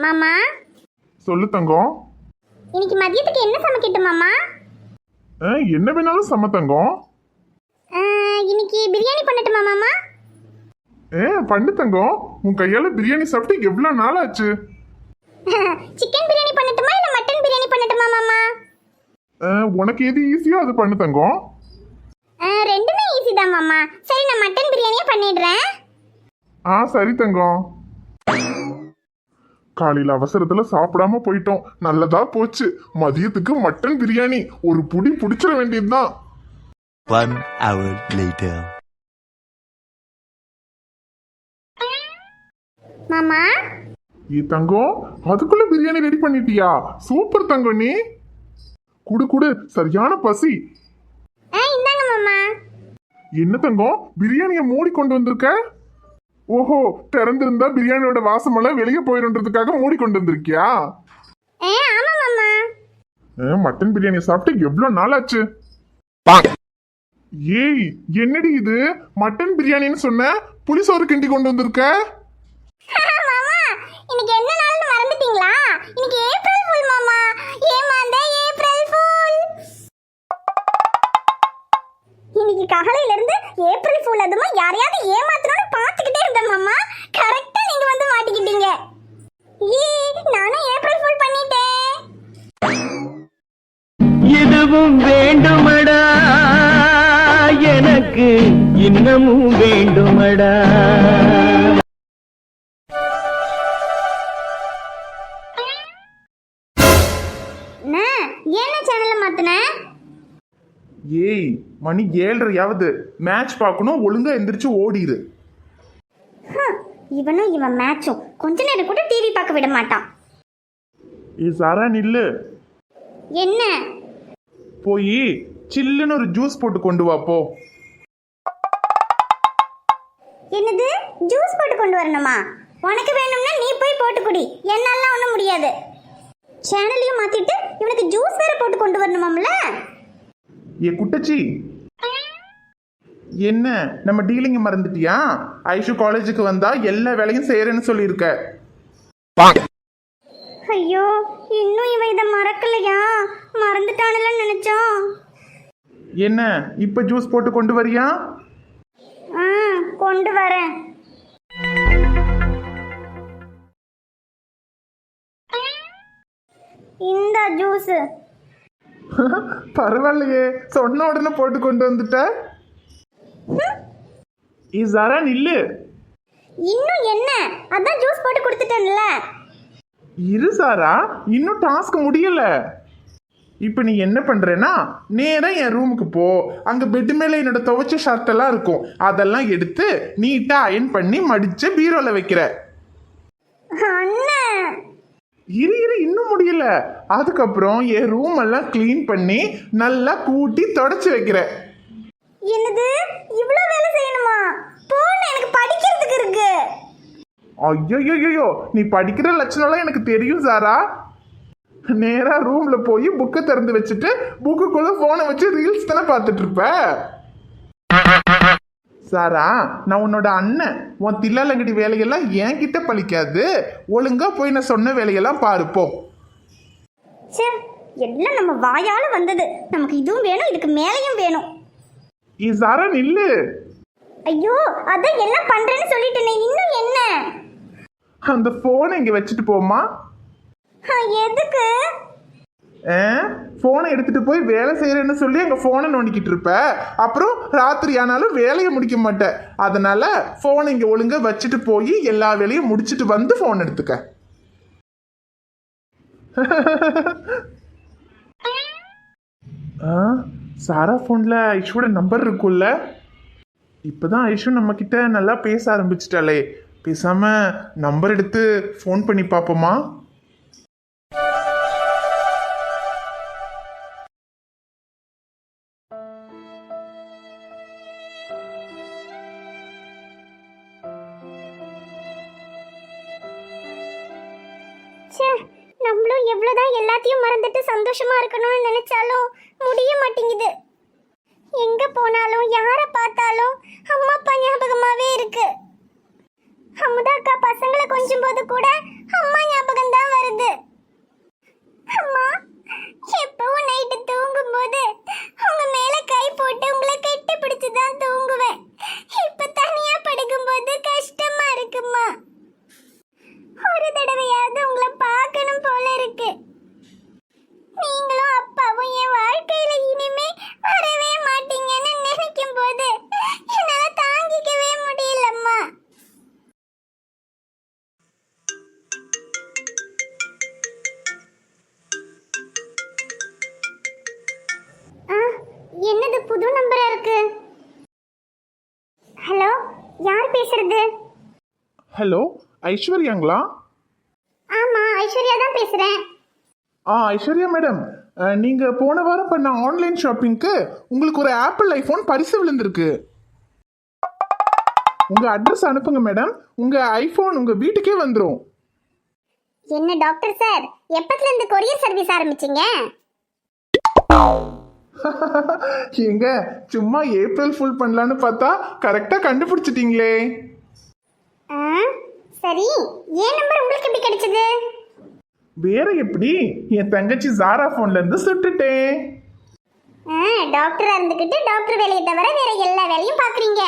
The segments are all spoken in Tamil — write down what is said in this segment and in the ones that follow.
மாமா சொல்லு தங்கம். இன்னைக்கு மதியத்துக்கு என்ன சமைக்கட்டும் மாமா? என்ன வேணாலும் சம தங்கம். இன்னைக்கு பிரியாணி பண்ணட்டுமா மாமா? பண்ணு தங்கம். உன் கையால பிரியாணி சாப்பிட்டு எவ்வளவு நாள் ஆச்சு? சிக்கன் பிரியாணி பண்ணட்டுமா இல்ல மட்டன் பிரியாணி பண்ணட்டுமா மாமா? உனக்கு எது ஈஸியோ அது பண்ணு தங்கம். ரெண்டுமே ஈஸி தான் மாமா. சரி, நான் மட்டன் பிரியாணியே பண்ணிடுறேன். சரி தங்கம். காலையில அவசரத்துல சாப்பிடாம போயிட்டோம், நல்லதா போச்சு. மதியத்துக்கு மட்டன் பிரியாணி ஒரு புடி புடிச்சிட வேண்டியதுதான். 1 hour later. மாமா தங்கம், அதுக்குள்ள பிரியாணி ரெடி பண்ணிட்டியா? சூப்பர் தங்கம். நீ குடு குடு, சரியான பசி. இந்தாங்க மாமா. என்ன தங்கம், பிரியாணிய மூடி கொண்டு வந்திருக்க? ஓஹோ, திறந்திருந்தா பிரியாணியோட வாசமெல்லாம் வெளியே போயிருன்றதுக்காக மூடி கொண்டு வந்திருக்கியா? ஆமா மாமா. மட்டன் பிரியாணி சாப்பிட்டு எவ்வளவு நாள் ஆச்சு? ஏய், என்னடி இது? மட்டன் பிரியாணின்னு சொன்ன, புளிசோறு கிண்டி கொண்டு வந்திருக்க? மாமா, இன்னைக்கு என்ன நாள்னு மறந்துட்டீங்களா? இன்னைக்கு ஏப்ரல் ஃபூல் மாமா. ஏமாந்த ஏப்ரல் ஃபூல். இன்னைக்கு காலையில இருந்து ஏப்ரல் ஃபூல் அதுமா யாரையாவது ஏமாத்தணும்னு பாத்துக்கிட்டே இருந்தேன் மாமா. கரெக்ட்டா நீங்க வந்து மாட்டிக்கிட்டீங்க. நானும் ஏப்ரல் ஃபூல் பண்ணிட்டேன். இதுவும் வேண்டுமடா, எனக்கு இன்னமும் வேண்டுமடா. என்ன சேனல்ல மாத்துன? ஏய், மணி 7:30 மேட்ச் பார்க்கணும், ஒழுங்கா எந்திரிச்சு ஓடிடு. இவனும் இவன் மேட்சும் கொஞ்ச நேரம் கூட டிவி பார்க்க விட மாட்டான். சாரா நில்லு. என்ன? போய் சில்லுன்னு ஒரு ஜூஸ் போட்டு கொண்டு வா போ. என்னது, ஜூஸ் போட்டு கொண்டு வரணுமா? உனக்கு வேணும்னா நீ போய் போட்டு குடி, என்னால ஒண்ணும் முடியாது. சேனலையும் மாத்திட்டு இவனுக்கு ஜூஸ் வேற போட்டு கொண்டு வரணுமாம்ல? குட்டச்சி, என்ன நம்ம டீலிங் மறந்துட்டியா? ஐஷு காலேஜுக்கு வந்தா எல்லா வேலையும் செய்யறேன்னு சொல்லியிருக்க. ஐயோ, இன்னும் இவன் இதை மறக்கலையா? மறந்துட்டானல நினைச்சோம். என்ன, இப்ப ஜூஸ் போட்டு கொண்டு வரியா? கொண்டு வரேன். இந்த ஜூஸ். பரவாயில்லையே, சொன்ன உடனே போட்டு கொண்டு வந்துட்ட. சாரா நில்லு. இன்னும் என்ன? அதான் ஜூஸ் போட்டு கொடுத்துட்டேன்ல. இரு சாரா, இன்னும் டாஸ்க் முடியல. இப்ப நீ என்ன பண்றேன்னா, நேரா என் ரூமுக்கு போ. அங்க பெட் மேல என்னோட துவைச்ச ஷர்ட் எல்லாம் இருக்கும், அதெல்லாம் எடுத்து நீட்டா அயன் பண்ணி மடிச்சு பீரோல வைக்கிற. இரு இரு, இன்னும் முடியல. அதுக்கப்புறம் என் ரூம் எல்லாம் கிளீன் பண்ணி நல்லா கூட்டி தொடச்சு வைக்கிற. என்னது, இவ்வளவு வேலை செய்யணுமா? போன, எனக்கு படிக்கிறதுக்கு இருக்கு. ஐயோ, நீ படிக்கிற லட்சணம்லாம் எனக்கு தெரியும் சாரா. நேரா ரூம்ல போய் புக்கை திறந்து வச்சுட்டு புக்குக்குள்ள போனை வச்சு ரீல்ஸ் தானே பார்த்துட்டு இருப்ப. சாரா, நான் உன்னோட அண்ணன். உன் தில்லாலங்கடி வேலையெல்லாம் என்கிட்ட பழிக்காது. ஒழுங்கா போய் நான் சொன்ன வேலையெல்லாம் பாருப்போ. சே, எல்லாம் நம்ம வாயால வந்தது. நமக்கு இதுவும் வேணும், இதுக்கு மேலையும் வேணும். சாரா நில்லு. ஐயோ, அதான் என்ன பண்றேன்னு சொல்லிட்டேனே, இன்னும் என்ன? அந்த போனை இங்க வச்சுட்டு போமா. எதுக்கு? போனை எடுத்துட்டு போய் வேலை செய்யறேன்னு சொல்லி அங்க போனை நோண்டிக்கிட்டு இருப்ப. அப்புறம் ராத்திரி ஆனாலும் வேலையை முடிக்க மாட்டேன். அதனால போனை இங்க ஒழுங்கா வச்சுட்டு போய் எல்லா வேலையும் முடிச்சுட்டு வந்து போன் எடுத்துக்க. சாரா போன்ல ஐஷோட நம்பர் இருக்குல்ல. இப்பதான் ஐஷு நம்ம கிட்ட நல்லா பேச ஆரம்பிச்சிட்டாளே. பேசாம நம்பர் எடுத்து ஃபோன் பண்ணி பார்ப்போமா? நம்மளும் எவ்வளவுதான் எல்லாத்தையும் மறந்துட்டு சந்தோஷமா இருக்கணும்னு நினைச்சாலும் முடிய மாட்டேங்குது. எங்க போனாலும் யார பார்த்தாலும் அம்மா அப்பா ஞாபகமாவே இருக்கு. அமுதாக்கா பசங்களை கொஞ்சம் போது கூட அம்மா ஞாபகம் தான் வருது. அம்மா, எப்பவும் நைட்டு தூங்கும் போது உங்க மேல கை போட்டு உங்களை கெட்டி பிடிச்சுதான் தூங்குவேன். இப்ப தனியா படுக்கும் போது கஷ்டமா இருக்குமா. ஒரு தடவையாவது உங்களை பார்க்கணும் போல இருக்கு. நீங்களும் அப்பாவும் என் வாழ்க்கையில இனிமே வரவே மாட்டீங்கன்னு நினைக்கும் போது என்னால தாங்கிக்கவே முடியலம்மா. என்னது புது நம்பரா இருக்கு? ஹலோ, யார் பேசுறது? ஹலோ, ஐஸ்வர்யாங்களா? ஆமா, ஐஸ்வர்யா தான் பேசுறேன். ஐஸ்வர்யா மேடம், நீங்க போன வாரம் பண்ண ஆன்லைன் ஷாப்பிங்க்கு உங்களுக்கு ஒரு ஆப்பிள் ஐபோன் பரிசு விழுந்திருக்கு. உங்க அட்ரஸ் அனுப்புங்க மேடம். உங்க ஐபோன் உங்க வீட்டுக்கே வந்துடும். என்ன டாக்டர் சார், எப்பத்துல இருந்து கொரியர் சர்வீஸ் ஆரம்பிச்சீங்க? எங்க சும்மா ஏப்ரல் ஃபுல் பண்ணலான்னு பார்த்தா கரெக்டா கண்டுபிடிச்சிட்டீங்களே. சரி, ஏன் நம்பர் உங்களுக்கு எப்படி கிடைச்சது? வேற எப்படி, என் தங்கச்சி ஜாரா போன்ல இருந்து சுட்டுட்டேன். டாக்டரா இருந்துகிட்டு டாக்டர் வேலையை தவிர வேற எல்லா வேலையும் பாக்குறீங்க.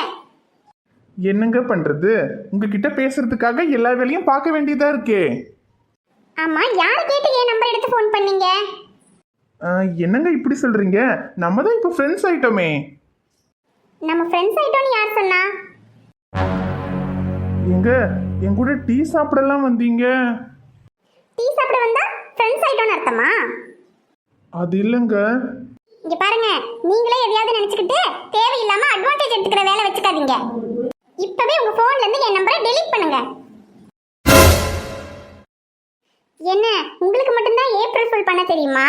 என்னங்க பண்றது, உங்ககிட்ட பேசுறதுக்காக எல்லா வேலையும் பார்க்க வேண்டியதா இருக்கே. ஆமா, யார் கேட்டு என் நம்பர் எடுத்து ஃபோன் பண்ணீங்க? என்னங்க இப்படி சொல்றீங்க? நம்ம தான் இப்போ ஃப்ரெண்ட்ஸ் ஆயிட்டோமே. நம்ம ஃப்ரெண்ட்ஸ் ஆயிட்டோம்னு யார் சொன்னா? எங்க என் கூட டீ சாப்பிடலாம் வந்தீங்க. டீ சாப்பிட வந்தா ஃப்ரெண்ட்ஸ் ஆயிட்டோம்னு அர்த்தமா? அது இல்லைங்க. இங்க பாருங்க, நீங்களே எதையாவது நினைச்சுக்கிட்டு தேவையில்லாம அட்வான்டேஜ் எடுத்துக்கிற வேலை வச்சுக்காதீங்க. இப்பவே உங்க போன்ல இருந்து என் நம்பரை டெலீட் பண்ணுங்க. என்ன, உங்களுக்கு மட்டும்தான் ஏப்ரல் ஃபுல் பண்ண தெரியுமா?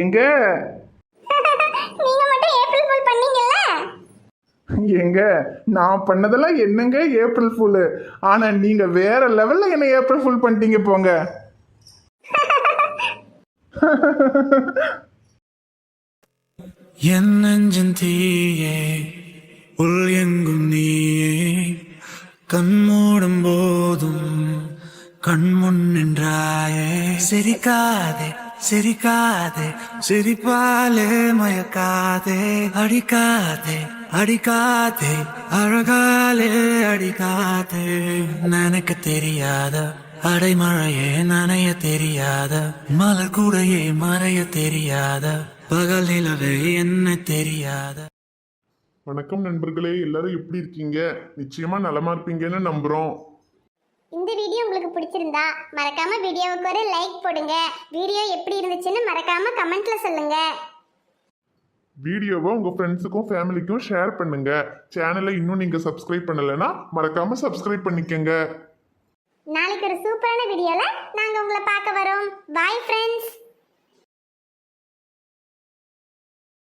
எங்க நீங்க மட்டும் ஏப்ரல் ஃபுல் பண்ணீங்கல்ல? எங்க நான் பண்ணதெல்லாம் என்னங்க ஏப்ரல் ஃபுல். ஆனா நீங்க வேற லெவல்ல என்ன ஏப்ரல் ஃபுல் பண்ணிட்டீங்க போங்க. என் நெஞ்சின் தீயே உள் எங்கும் நீயே கண்மூடும் போதும் கண்முன் நின்றாயே. சிரிக்காதே சிரிக்காதே சிரிப்பாலே மயக்காதே. அடிக்காதே அடிக்காதே அழகாலே அடிக்காதே. நினைக்க தெரியாத அடைமழையே நனைய தெரியாத மலர் கூடையே மறைய தெரியாத பகல் நிலவே என்ன தெரியாத. வணக்கம் நண்பர்களே, எல்லாரும் எப்படி இருக்கீங்க? நிச்சயமா நலமா இருப்பீங்கன்னு நம்புறோம். இந்த வீடியோ உங்களுக்கு பிடிச்சிருந்தா மறக்காம வீடியோவுக்கு ஒரு லைக் போடுங்க. வீடியோ எப்படி இருந்துச்சுன்னு மறக்காம கமெண்ட்ல சொல்லுங்க. வீடியோவை உங்க ஃப்ரெண்ட்ஸுக்கும் ஃபேமிலிக்கும் ஷேர் பண்ணுங்க. சேனலை இன்னும் நீங்க சப்ஸ்கிரைப் பண்ணலைன்னா மறக்காம சப்ஸ்கிரைப் பண்ணிக்கங்க. நாளைக்கு ஒரு சூப்பரான வீடியோல நாங்க உங்களை பார்க்க வரோம். Bye friends.